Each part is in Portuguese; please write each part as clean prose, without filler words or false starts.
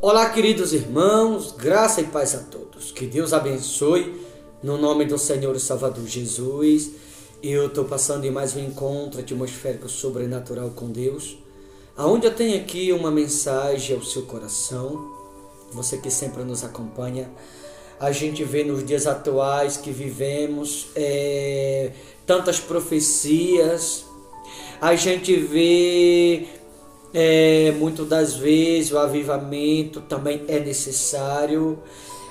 Olá, queridos irmãos, graça e paz a todos. Que Deus abençoe, no nome do Senhor e Salvador Jesus. Eu estou passando em mais um encontro atmosférico sobrenatural com Deus, aonde eu tenho aqui uma mensagem ao seu coração. Você que sempre nos acompanha, a gente vê nos dias atuais que vivemos tantas profecias, a gente vê muitas das vezes o avivamento também é necessário,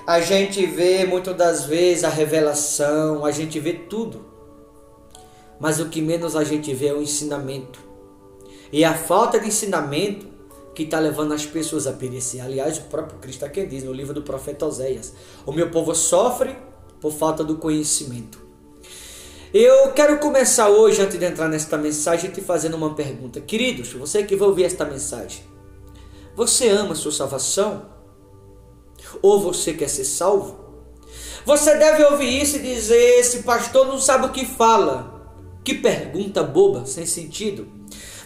a gente vê muitas das vezes a revelação, a gente vê tudo, mas o que menos a gente vê é o ensinamento, e a falta de ensinamento que está levando as pessoas a perecer. Aliás, o próprio Cristo aqui diz no livro do profeta Oséias: o meu povo sofre por falta do conhecimento. Eu quero começar hoje, antes de entrar nesta mensagem, te fazendo uma pergunta. Queridos, você que vai ouvir esta mensagem, você ama a sua salvação? Ou você quer ser salvo? Você deve ouvir isso e dizer: esse pastor não sabe o que fala. Que pergunta boba, sem sentido.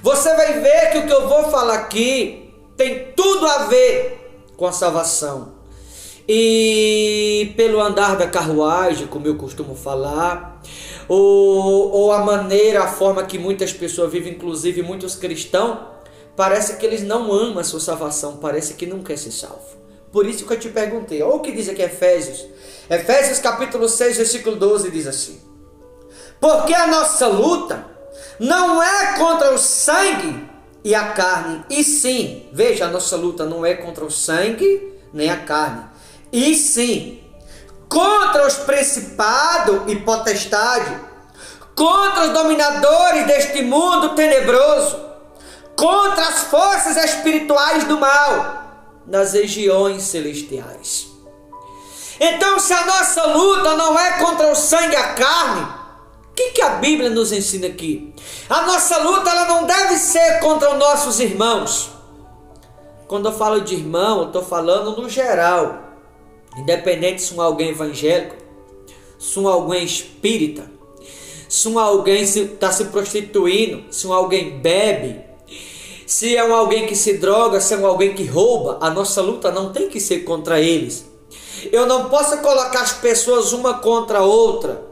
Você vai ver que o que eu vou falar aqui tem tudo a ver com a salvação. E pelo andar da carruagem, como eu costumo falar, ou a maneira, a forma que muitas pessoas vivem, inclusive muitos cristãos, parece que eles não amam a sua salvação, parece que não quer ser salvo. Por isso que eu te perguntei, olha o que diz aqui Efésios capítulo 6, versículo 12, diz assim: porque a nossa luta não é contra o sangue e a carne, e sim, veja, a nossa luta não é contra o sangue nem a carne, e sim contra os principados e potestades, contra os dominadores deste mundo tenebroso, contra as forças espirituais do mal nas regiões celestiais. Então, se a nossa luta não é contra o sangue e a carne, o que a Bíblia nos ensina aqui? A nossa luta ela não deve ser contra os nossos irmãos. Quando eu falo de irmão, eu estou falando no geral. Independente se é alguém evangélico, se é alguém espírita, se é alguém está se prostituindo, se é alguém bebe, se é alguém que se droga, se é alguém que rouba, a nossa luta não tem que ser contra eles. Eu não posso colocar as pessoas uma contra a outra.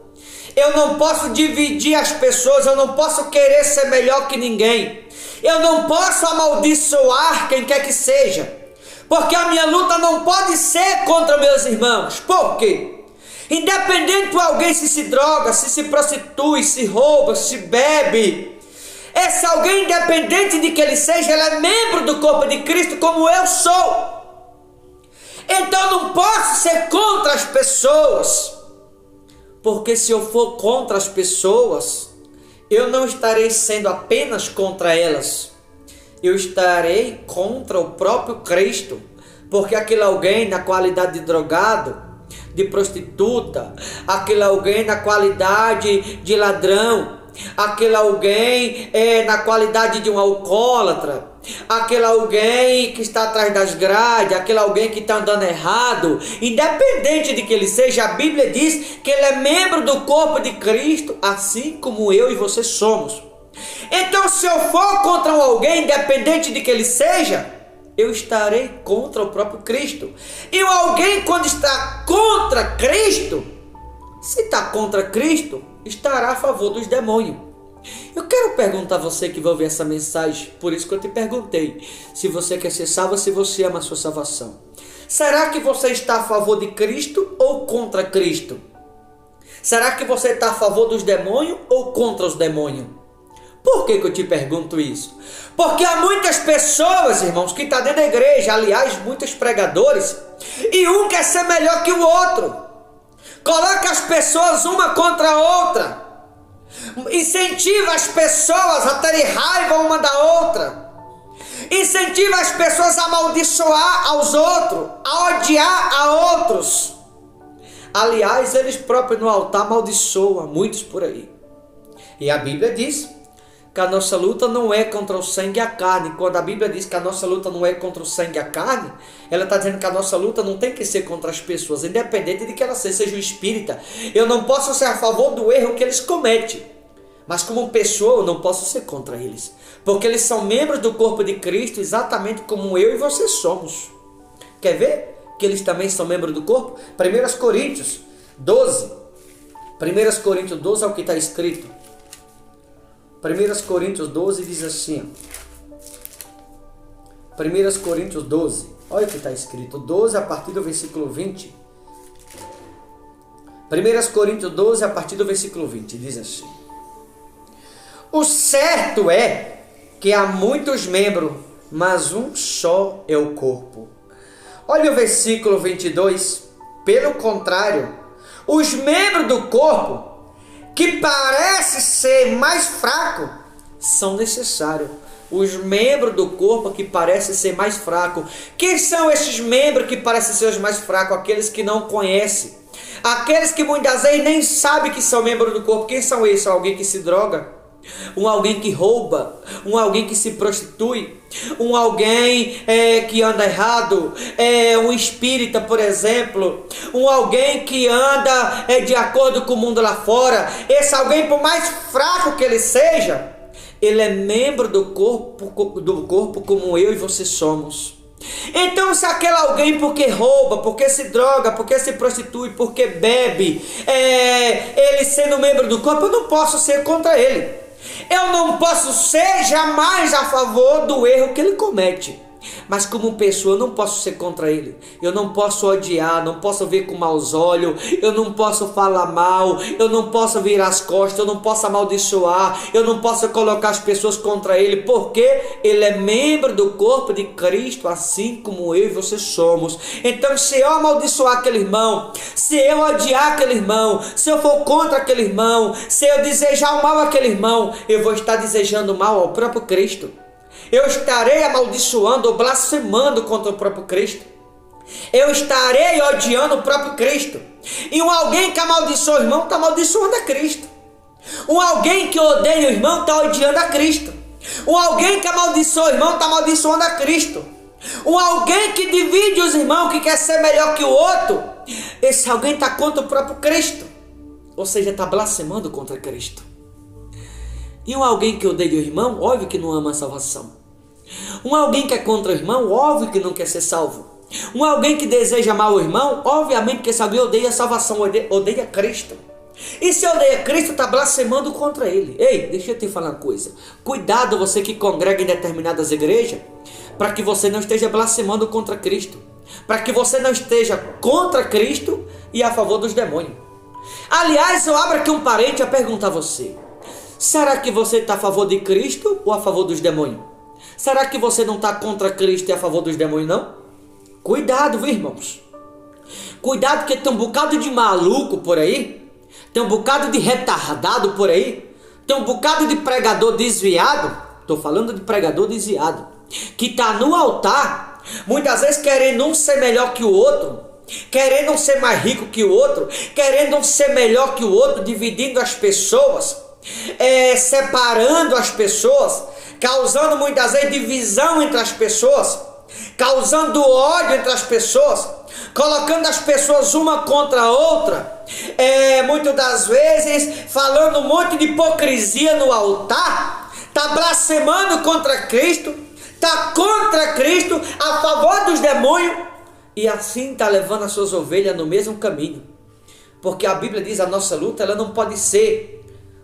Eu não posso dividir as pessoas, eu não posso querer ser melhor que ninguém. Eu não posso amaldiçoar quem quer que seja. Porque a minha luta não pode ser contra meus irmãos. Por quê? Independente de alguém se droga, se prostitui, se rouba, se bebe, esse alguém, independente de que ele seja, ele é membro do corpo de Cristo como eu sou. Então eu não posso ser contra as pessoas. Porque se eu for contra as pessoas, eu não estarei sendo apenas contra elas. Eu estarei contra o próprio Cristo. Porque aquele alguém na qualidade de drogado, de prostituta, aquele alguém na qualidade de ladrão, aquele alguém na qualidade de um alcoólatra, aquele alguém que está atrás das grades, aquele alguém que está andando errado, independente de que ele seja, a Bíblia diz que ele é membro do corpo de Cristo, assim como eu e você somos. Então, se eu for contra alguém, independente de que ele seja, eu estarei contra o próprio Cristo. E alguém, quando está contra Cristo, se está contra Cristo, estará a favor dos demônios. Eu quero perguntar a você que vai ouvir essa mensagem, por isso que eu te perguntei, se você quer ser salvo, se você ama a sua salvação. Será que você está a favor de Cristo ou contra Cristo? Será que você está a favor dos demônios ou contra os demônios? Por que eu te pergunto isso? Porque há muitas pessoas, irmãos, que estão dentro da igreja, aliás, muitos pregadores, e um quer ser melhor que o outro. Coloca as pessoas uma contra a outra. Incentiva as pessoas a terem raiva uma da outra. Incentiva as pessoas a amaldiçoar aos outros, a odiar a outros. Aliás, eles próprios no altar amaldiçoam muitos por aí. E a Bíblia diz que a nossa luta não é contra o sangue e a carne. Quando a Bíblia diz que a nossa luta não é contra o sangue e a carne, ela está dizendo que a nossa luta não tem que ser contra as pessoas, independente de que ela seja um espírita. Eu não posso ser a favor do erro que eles cometem, mas como pessoa eu não posso ser contra eles, porque eles são membros do corpo de Cristo, exatamente como eu e você somos. Quer ver que eles também são membros do corpo? 1 Coríntios 12. 1 Coríntios 12 é o que está escrito. 1 Coríntios 12 diz assim. 1 Coríntios 12. Olha o que está escrito. 12 a partir do versículo 20. 1 Coríntios 12 a partir do versículo 20. Diz assim. O certo é que há muitos membros, mas um só é o corpo. Olha o versículo 22. Pelo contrário, os membros do corpo, que parece ser mais fraco, são necessários. Os membros do corpo que parecem ser mais fracos. Quem são esses membros que parecem ser os mais fracos? Aqueles que não conhecem. Aqueles que muitas vezes nem sabem que são membros do corpo. Quem são esses? Alguém que se droga. Alguém que rouba, alguém que se prostitui, alguém que anda errado, um espírita, por exemplo, alguém que anda de acordo com o mundo lá fora. Esse alguém, por mais fraco que ele seja, ele é membro do corpo como eu e você somos. Então, se aquele alguém porque rouba, porque se droga, porque se prostitui, porque bebe, ele sendo membro do corpo, eu não posso ser contra ele. Eu não posso ser jamais a favor do erro que ele comete. Mas como pessoa eu não posso ser contra ele. Eu não posso odiar, não posso ver com maus olhos. Eu não posso falar mal. Eu não posso virar as costas. Eu não posso amaldiçoar. Eu não posso colocar as pessoas contra ele. Porque ele é membro do corpo de Cristo, assim como eu e você somos. Então, se eu amaldiçoar aquele irmão, se eu odiar aquele irmão, se eu for contra aquele irmão, se eu desejar o mal àquele irmão, eu vou estar desejando mal ao próprio Cristo. Eu estarei amaldiçoando ou blasfemando contra o próprio Cristo. Eu estarei odiando o próprio Cristo. E alguém que amaldiçoa o irmão está amaldiçoando a Cristo. Alguém que odeia o irmão está odiando a Cristo. Alguém que amaldiçoa o irmão está amaldiçoando a Cristo. Alguém que divide os irmãos, que quer ser melhor que o outro, esse alguém está contra o próprio Cristo. Ou seja, está blasfemando contra Cristo. E alguém que odeia o irmão, óbvio que não ama a salvação. Alguém que é contra o irmão, óbvio que não quer ser salvo. Alguém que deseja mal o irmão, obviamente que esse alguém odeia a salvação, odeia Cristo. E se odeia Cristo, está blasfemando contra ele. Ei, deixa eu te falar uma coisa. Cuidado você que congrega em determinadas igrejas, para que você não esteja blasfemando contra Cristo. Para que você não esteja contra Cristo e a favor dos demônios. Aliás, eu abro aqui um parênteses a perguntar a você. Será que você está a favor de Cristo ou a favor dos demônios? Será que você não está contra Cristo e a favor dos demônios, não? Cuidado, viu, irmãos? Cuidado, porque tem um bocado de maluco por aí. Tem um bocado de retardado por aí. Tem um bocado de pregador desviado. Estou falando de pregador desviado. Que está no altar, muitas vezes querendo um ser melhor que o outro. Querendo um ser mais rico que o outro. Querendo um ser melhor que o outro. Dividindo as pessoas. Separando as pessoas. Causando muitas vezes divisão entre as pessoas, causando ódio entre as pessoas, colocando as pessoas uma contra a outra, muitas das vezes falando um monte de hipocrisia no altar, está blasfemando contra Cristo, está contra Cristo, a favor dos demônios, e assim está levando as suas ovelhas no mesmo caminho, porque a Bíblia diz, a nossa luta ela não pode ser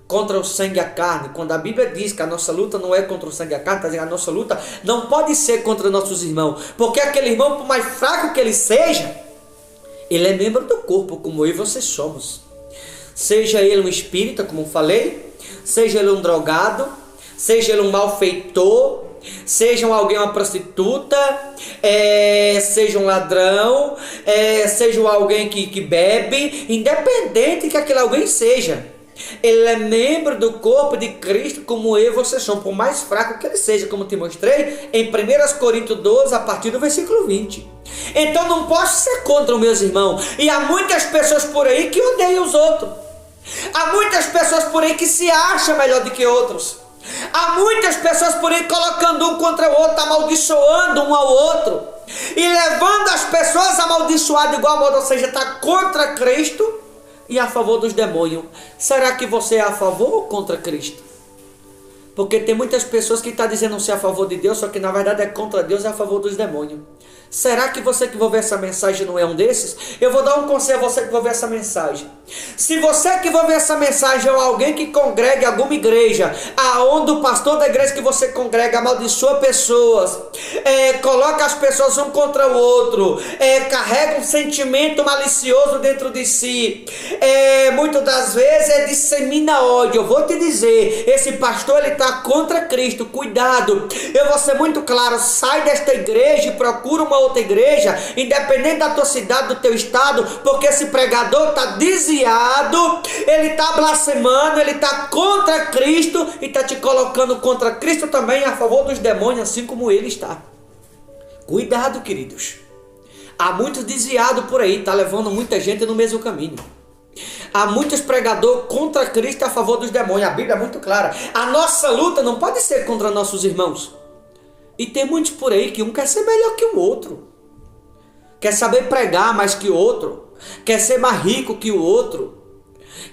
contra o sangue e a carne. Quando a Bíblia diz que a nossa luta não é contra o sangue e a carne, está dizendo que a nossa luta não pode ser contra nossos irmãos, porque aquele irmão, por mais fraco que ele seja, ele é membro do corpo, como eu e você somos. Seja ele um espírita, como eu falei, seja ele um drogado, seja ele um malfeitor, seja alguém uma prostituta, seja um ladrão, seja alguém que bebe, independente que aquele alguém seja, ele é membro do corpo de Cristo, como eu e você somos, por mais fraco que ele seja, como te mostrei em 1 Coríntios 12, a partir do versículo 20. Então não posso ser contra os meus irmãos. E há muitas pessoas por aí que odeiam os outros. Há muitas pessoas por aí que se acham melhor do que outros. Há muitas pessoas por aí colocando um contra o outro, amaldiçoando um ao outro. E levando as pessoas a amaldiçoar de igual modo, ou seja, está contra Cristo e a favor dos demônios. Será que você é a favor ou contra Cristo? Porque tem muitas pessoas que estão dizendo ser a favor de Deus, só que na verdade é contra Deus e a favor dos demônios. Será que você que vai ver essa mensagem não é um desses? Eu vou dar um conselho a você que vai ver essa mensagem. Se você que vai ver essa mensagem é alguém que congrega em alguma igreja, aonde o pastor da igreja que você congrega amaldiçoa pessoas, coloca as pessoas um contra o outro, carrega um sentimento malicioso dentro de si, muitas das vezes dissemina ódio. Eu vou te dizer, esse pastor ele está contra Cristo. Cuidado, eu vou ser muito claro, sai desta igreja e procura uma outra igreja, independente da tua cidade, do teu estado, porque esse pregador está desviado, ele está blasfemando, ele está contra Cristo e está te colocando contra Cristo também, a favor dos demônios, assim como ele está. Cuidado, queridos. Há muitos desviados por aí, está levando muita gente no mesmo caminho. Há muitos pregadores contra Cristo a favor dos demônios. A Bíblia é muito clara. A nossa luta não pode ser contra nossos irmãos. E tem muitos por aí que um quer ser melhor que o outro, quer saber pregar mais que o outro, quer ser mais rico que o outro,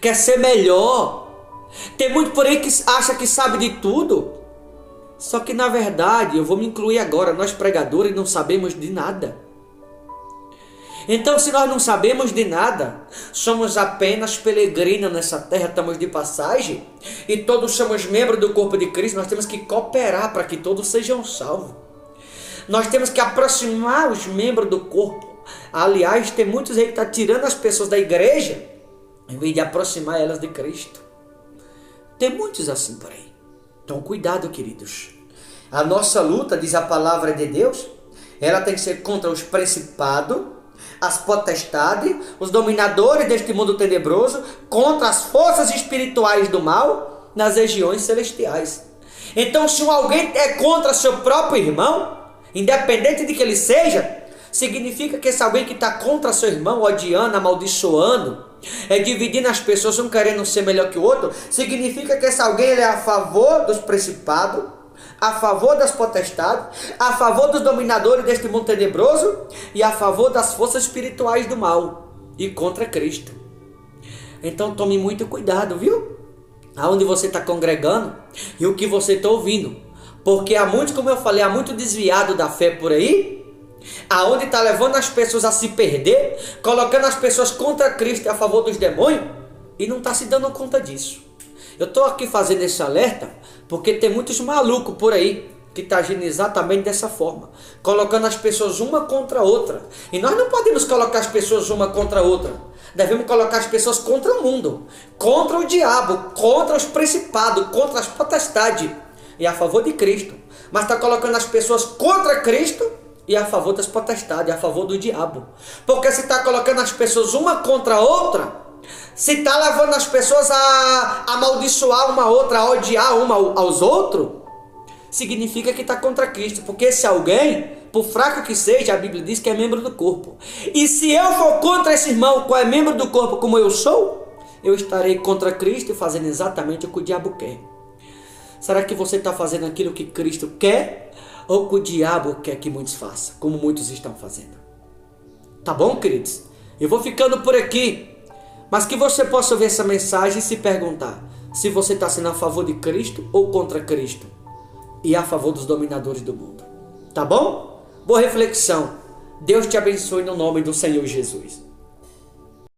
quer ser melhor. Tem muito por aí que acha que sabe de tudo. Só que na verdade, eu vou me incluir agora, nós pregadores não sabemos de nada. Então, se nós não sabemos de nada, somos apenas peregrinos nessa terra, estamos de passagem, e todos somos membros do corpo de Cristo. Nós temos que cooperar para que todos sejam salvos. Nós temos que aproximar os membros do corpo. Aliás, tem muitos aí que estão tirando as pessoas da igreja, em vez de aproximar elas de Cristo. Tem muitos assim por aí. Então, cuidado, queridos. A nossa luta, diz a palavra de Deus, ela tem que ser contra os principados, as potestades, os dominadores deste mundo tenebroso, contra as forças espirituais do mal nas regiões celestiais. Então, se alguém é contra seu próprio irmão, independente de que ele seja, significa que esse alguém que está contra seu irmão, odiando, amaldiçoando, dividindo as pessoas, um querendo ser melhor que o outro, significa que esse alguém ele é a favor dos principados, a favor das potestades, a favor dos dominadores deste mundo tenebroso e a favor das forças espirituais do mal e contra Cristo. Então tome muito cuidado, viu? Aonde você está congregando e o que você está ouvindo. Porque há muitos, como eu falei, há muito desviado da fé por aí, aonde está levando as pessoas a se perder, colocando as pessoas contra Cristo e a favor dos demônios e não está se dando conta disso. Eu estou aqui fazendo esse alerta porque tem muitos malucos por aí que estão agindo exatamente dessa forma, colocando as pessoas uma contra a outra. E nós não podemos colocar as pessoas uma contra a outra. Devemos colocar as pessoas contra o mundo, contra o diabo, contra os principados, contra as potestades e a favor de Cristo. Mas está colocando as pessoas contra Cristo e a favor das potestades, a favor do diabo. Porque se está colocando as pessoas uma contra a outra, se está levando as pessoas a amaldiçoar uma outra, a odiar uma aos outros, significa que está contra Cristo. Porque esse alguém, por fraco que seja, a Bíblia diz que é membro do corpo. E se eu for contra esse irmão que é membro do corpo como eu sou, eu estarei contra Cristo e fazendo exatamente o que o diabo quer. Será que você está fazendo aquilo que Cristo quer ou que o diabo quer que muitos façam, como muitos estão fazendo? Tá bom, queridos? Eu vou ficando por aqui. Mas que você possa ouvir essa mensagem e se perguntar se você está sendo a favor de Cristo ou contra Cristo e a favor dos dominadores do mundo. Tá bom? Boa reflexão. Deus te abençoe no nome do Senhor Jesus.